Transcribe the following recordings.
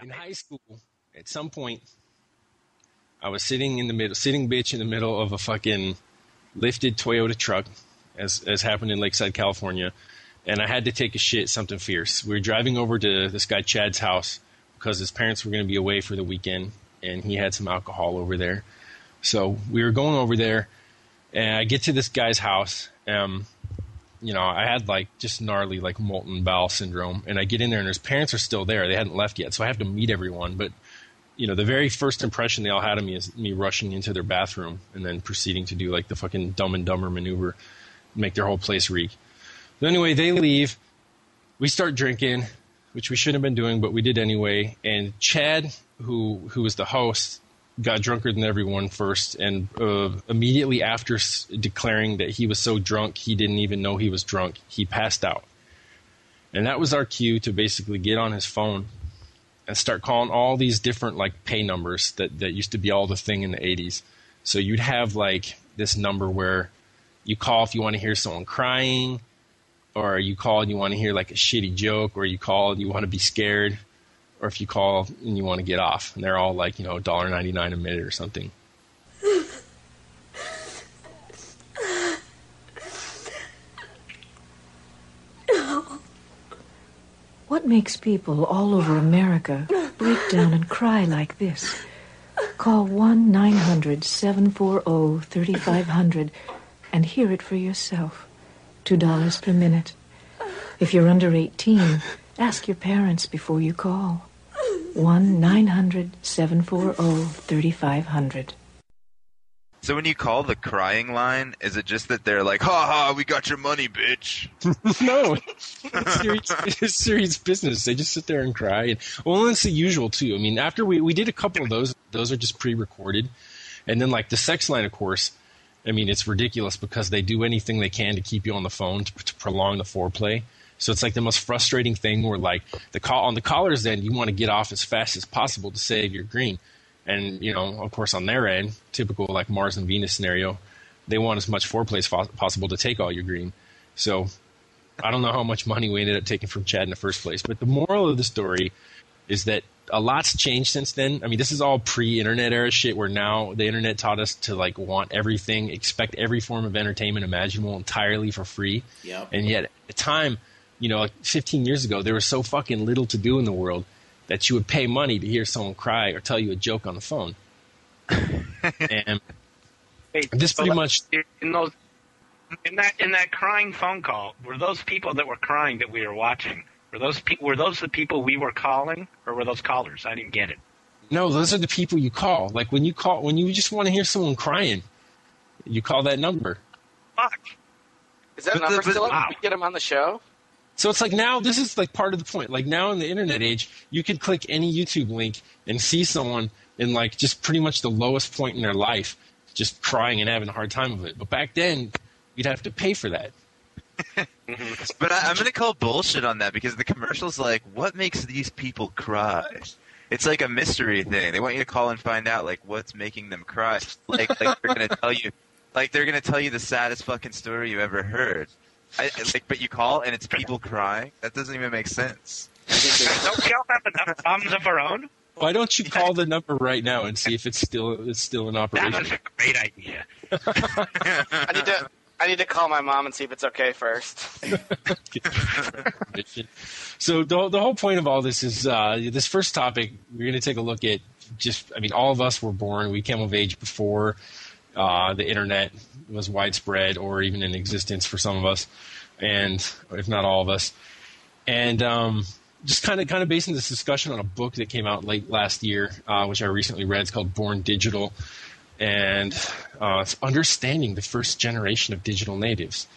in high school, at some point, I was sitting bitch in the middle of a fucking lifted Toyota truck, as happened in Lakeside, California, and I had to take a shit, something fierce. We were driving over to this guy Chad's house because his parents were going to be away for the weekend, and he had some alcohol over there. So we were going over there, and I get to this guy's house. I had just gnarly molten bowel syndrome, and I get in there, and his parents are still there. They hadn't left yet, so I have to meet everyone. But the very first impression they all had of me is me rushing into their bathroom and then proceeding to do the fucking Dumb and Dumber maneuver, make their whole place reek. So anyway, they leave. We start drinking, which we shouldn't have been doing, but we did anyway. And Chad, who was the host, got drunker than everyone first, and immediately after declaring that he was so drunk he didn't even know he was drunk, he passed out. And that was our cue to basically get on his phone and start calling all these different pay numbers that used to be all the thing in the 80s. So you'd have this number where you call if you want to hear someone crying, or you call and you want to hear a shitty joke, or you call and you want to be scared, or if you call and you want to get off. And they're all $1.99 a minute or something. What makes people all over America break down and cry like this? Call 1-900-740-3500 and hear it for yourself. $2 per minute. If you're under 18, ask your parents before you call. 1-900-740-3500. So when you call the crying line, is it just that they're like, ha ha, we got your money, bitch? No, it's serious business. They just sit there and cry. And, it's the usual, too. I mean, after we did a couple of those are just pre-recorded. And then, the sex line, of course, I mean, it's ridiculous because they do anything they can to keep you on the phone to prolong the foreplay. So it's the most frustrating thing where, on the caller's end, you want to get off as fast as possible to save your green. And, of course, on their end, typical Mars and Venus scenario, they want as much foreplay as possible to take all your green. So I don't know how much money we ended up taking from Chad in the first place. But the moral of the story is that a lot's changed since then. I mean, this is all pre-internet era shit where now the internet taught us to want everything, expect every form of entertainment imaginable entirely for free. Yep. And yet at the time, 15 years ago, there was so fucking little to do in the world that you would pay money to hear someone cry or tell you a joke on the phone. And this pretty much in that crying phone call, were those people that were crying that we were watching? Were those the people we were calling, or were those callers? I didn't get it. No, those are the people you call. When you just want to hear someone crying, you call that number. Fuck. Is that number still up? We get them on the show? So it's now, this is part of the point. Now in the internet age, you can click any YouTube link and see someone in just pretty much the lowest point in their life, just crying and having a hard time of it. But back then, you'd have to pay for that. But I'm going to call bullshit on that because the commercial's what makes these people cry? It's a mystery thing. They want you to call and find out what's making them cry. They're going to tell you, they're going to tell you the saddest fucking story you ever heard. But you call and it's people crying? That doesn't even make sense. Don't we all have enough problems of our own? Why don't you call the number right now and see if it's still in operation? That was a great idea. I need to call my mom and see if it's okay first. So the whole point of all this is this first topic, we're going to take a look at all of us were born, we came of age before the internet was widespread or even in existence for some of us, and if not all of us. And just kind of basing this discussion on a book that came out late last year, which I recently read. It's called Born Digital, and it's understanding the first generation of digital natives.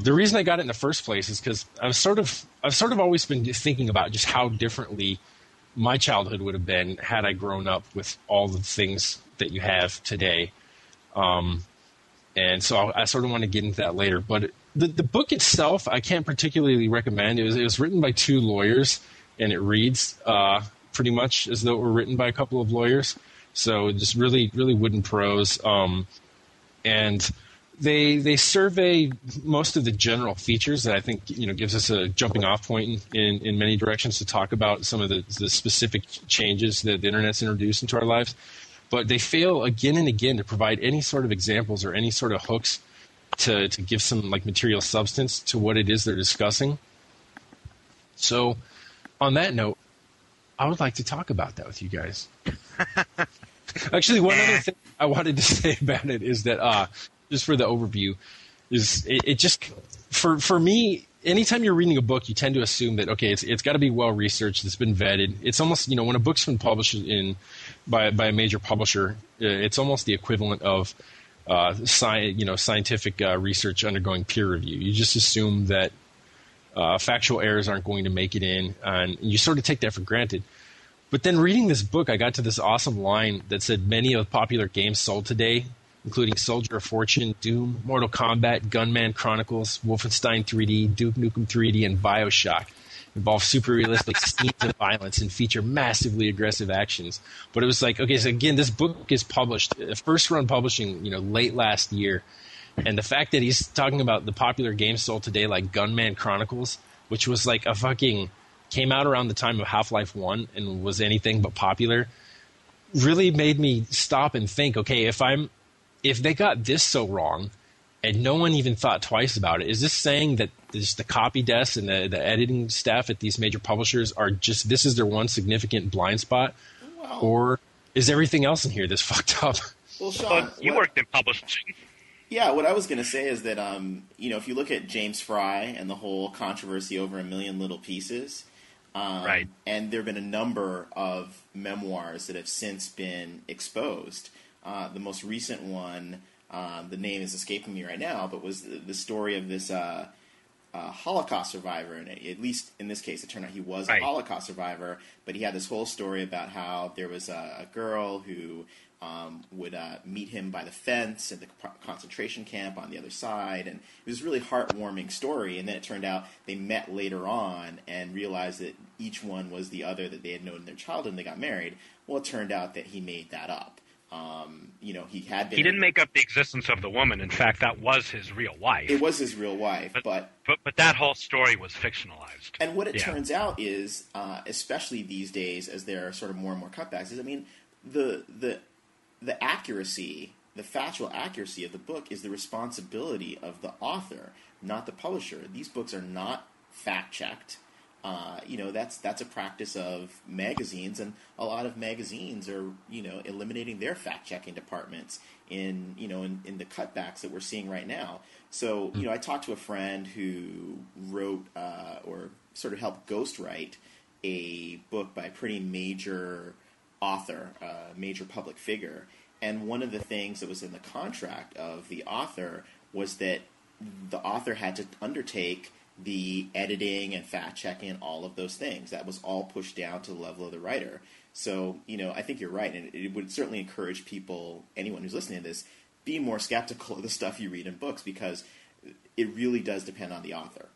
The reason I got it in the first place is because I've sort of always been thinking about just how differently my childhood would have been had I grown up with all the things that you have today. And so I sort of want to get into that later. But the book itself, I can't particularly recommend. It was written by two lawyers, and it reads pretty much as though it were written by a couple of lawyers. So just really, really wooden prose. And they survey most of the general features that I think gives us a jumping off point in many directions to talk about some of the specific changes that the internet's introduced into our lives. But they fail again and again to provide any sort of examples or any sort of hooks to give some like material substance to what it is they're discussing. So on that note, I would like to talk about that with you guys. Actually, one other thing I wanted to say about it is that just for the overview, is it just for me, anytime you're reading a book, you tend to assume that it's got to be well researched, it's been vetted. It's almost when a book's been published by a major publisher, it's almost the equivalent of scientific research undergoing peer review. You just assume that factual errors aren't going to make it in, and you sort of take that for granted. But then reading this book, I got to this awesome line that said many of the popular games sold today, including Soldier of Fortune, Doom, Mortal Kombat, Gunman Chronicles, Wolfenstein 3D, Duke Nukem 3D, and BioShock, involve super realistic scenes of violence and feature massively aggressive actions. But it was like, okay, so again, this book is published, first run publishing, late last year. And the fact that he's talking about the popular games sold today, like Gunman Chronicles, which was like a fucking, came out around the time of Half-Life 1 and was anything but popular, really made me stop and think, okay, if they got this so wrong and no one even thought twice about it, is this saying that just the copy desks and the editing staff at these major publishers are just, this is their one significant blind spot? Wow. Or is everything else in here this fucked up? Well, Sean, you worked in publishing. Yeah, what I was going to say is that, if you look at James Fry and the whole controversy over A Million Little Pieces, right, and there have been a number of memoirs that have since been exposed. The most recent one, the name is escaping me right now, but was the story of this Holocaust survivor. And at least in this case, it turned out he was a Holocaust survivor, but he had this whole story about how there was a girl who would meet him by the fence at the concentration camp on the other side, and it was a really heartwarming story. And then it turned out they met later on and realized that each one was the other that they had known in their childhood, and they got married. Well, it turned out that he made that up. He had been. He didn't make up the existence of the woman. In fact, that was his real wife. It was his real wife, but that whole story was fictionalized. And what it turns out is, especially these days, as there are sort of more and more cutbacks, is the accuracy, the factual accuracy of the book is the responsibility of the author, not the publisher. These books are not fact checked. That's a practice of magazines, and a lot of magazines are, eliminating their fact-checking departments in the cutbacks that we're seeing right now. So, I talked to a friend who wrote or sort of helped ghostwrite a book by a pretty major author, a major public figure, and one of the things that was in the contract of the author was that the author had to undertake the editing and fact-checking and all of those things. That was all pushed down to the level of the writer. So, I think you're right, and it would certainly encourage people, anyone who's listening to this, be more skeptical of the stuff you read in books, because it really does depend on the author.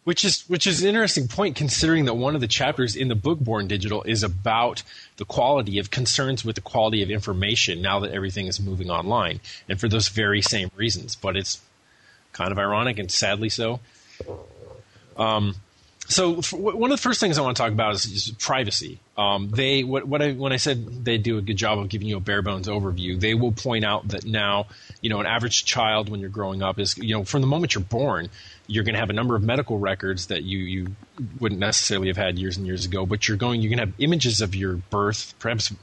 Which is an interesting point, considering that one of the chapters in the book Born Digital is about the quality of concerns with the quality of information now that everything is moving online, and for those very same reasons. But it's kind of ironic and sadly so. So one of the first things I want to talk about is privacy. When I said they do a good job of giving you a bare bones overview, they will point out that now, an average child when you're growing up is, from the moment you're born, you're going to have a number of medical records that you wouldn't necessarily have had years and years ago, but you're going to have images of your birth, perhaps,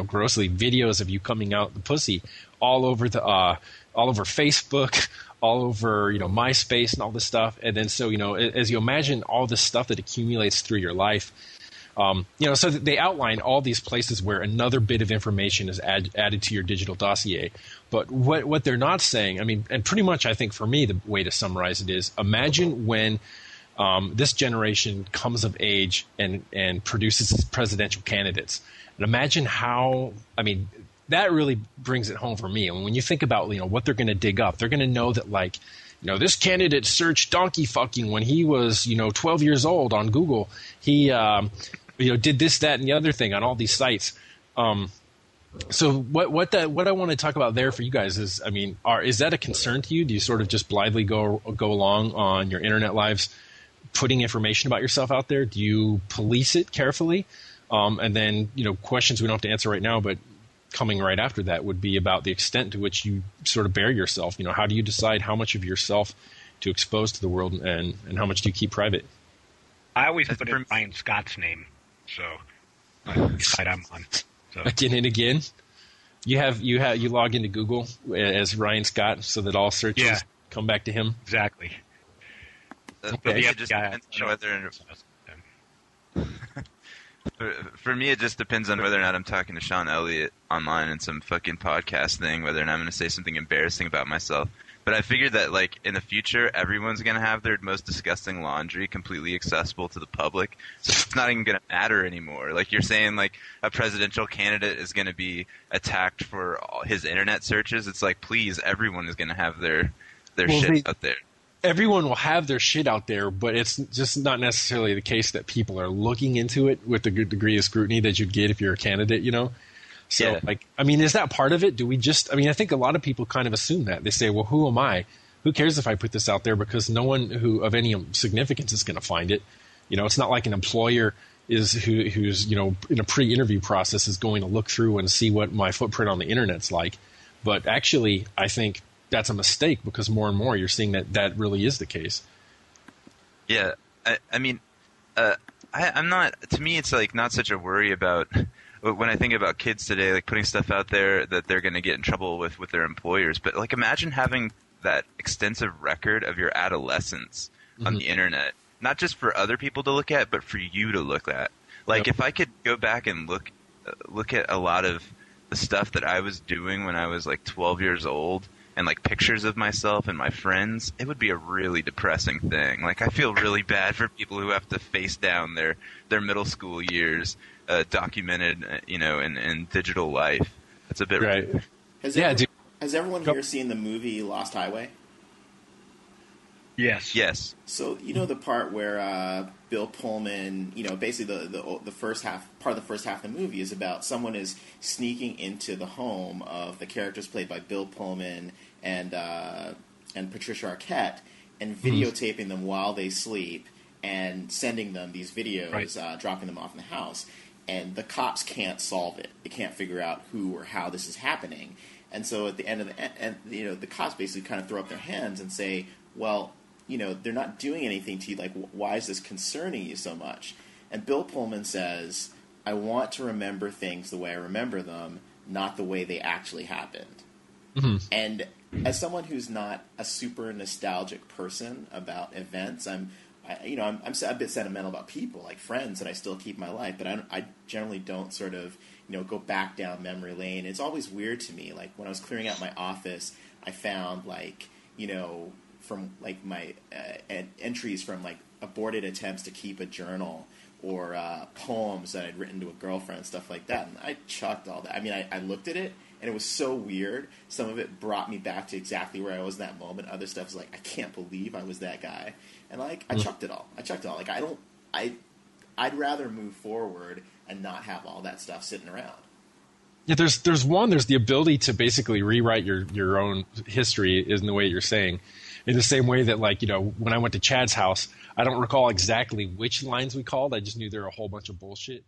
grossly, videos of you coming out the pussy all over Facebook, all over, MySpace and all this stuff. And then so, as you imagine all this stuff that accumulates through your life, so they outline all these places where another bit of information is added to your digital dossier. But what they're not saying, and pretty much I think for me the way to summarize it is, imagine when this generation comes of age and produces presidential candidates. And imagine how, that really brings it home for me. And when you think about, what they're going to dig up, they're going to know that, this candidate searched donkey fucking when he was, 12 years old on Google. He, did this, that, and the other thing on all these sites. So what I want to talk about there for you guys is, I mean, is that a concern to you? Do you sort of just blithely go along on your internet lives, putting information about yourself out there? Do you police it carefully? And then, questions we don't have to answer right now, but coming right after that would be about the extent to which you sort of bare yourself. How do you decide how much of yourself to expose to the world, and how much do you keep private? I always put in Ryan Scott's name, so side I'm on. So. Again and again, you log into Google as Ryan Scott, so that all searches come back to him. Exactly. Okay. It just depends on whether. For me, it just depends on whether or not I'm talking to Sean Elliott online in some fucking podcast thing, whether or not I'm going to say something embarrassing about myself. But I figured that, like, in the future, everyone's going to have their most disgusting laundry completely accessible to the public. So it's not even going to matter anymore. Like, you're saying, like, a presidential candidate is going to be attacked for all his internet searches. It's like, please, everyone is going to have their shit out there. Everyone will have their shit out there, but it's just not necessarily the case that people are looking into it with the good degree of scrutiny that you'd get if you're a candidate, So, is that part of it? Do we I think a lot of people kind of assume that. They say, well, who am I? Who cares if I put this out there? Because no one who of any significance is going to find it. It's not like an employer who's in a pre-interview process is going to look through and see what my footprint on the internet's like. But actually, I think that's a mistake, because more and more you're seeing that really is the case. Yeah. I'm not, to me, it's like not such a worry about when I think about kids today, like putting stuff out there that they're going to get in trouble with their employers. But like, imagine having that extensive record of your adolescence on the internet, not just for other people to look at, but for you to look at. Like, if I could go back and look at a lot of the stuff that I was doing when I was like 12 years old, and like pictures of myself and my friends, it would be a really depressing thing. Like, I feel really bad for people who have to face down their middle school years documented, in digital life. That's a bit right. Has everyone here seen the movie Lost Highway? Yes. So the part where Bill Pullman, basically the first half of the movie is about someone is sneaking into the home of the characters played by Bill Pullman and Patricia Arquette, and videotaping them while they sleep and sending them these videos, dropping them off in the house. And the cops can't solve it; they can't figure out who or how this is happening. And so at the end of the cops basically kind of throw up their hands and say, well, they're not doing anything to you. Like, why is this concerning you so much? And Bill Pullman says, I want to remember things the way I remember them, not the way they actually happened. Mm-hmm. And as someone who's not a super nostalgic person about events, I'm a bit sentimental about people, like friends that I still keep in my life, but I generally don't sort of, go back down memory lane. It's always weird to me. Like, when I was clearing out my office, I found, from like my entries from like aborted attempts to keep a journal, or poems that I'd written to a girlfriend, stuff like that. And I chucked all that. I mean, I looked at it, and it was so weird. Some of it brought me back to exactly where I was in that moment. Other stuff was like, I can't believe I was that guy. And like, I chucked it all. Like, I'd rather move forward and not have all that stuff sitting around. Yeah, there's the ability to basically rewrite your own history, in the way you're saying. In the same way that, like, when I went to Chad's house, I don't recall exactly which lines we called. I just knew there were a whole bunch of bullshit.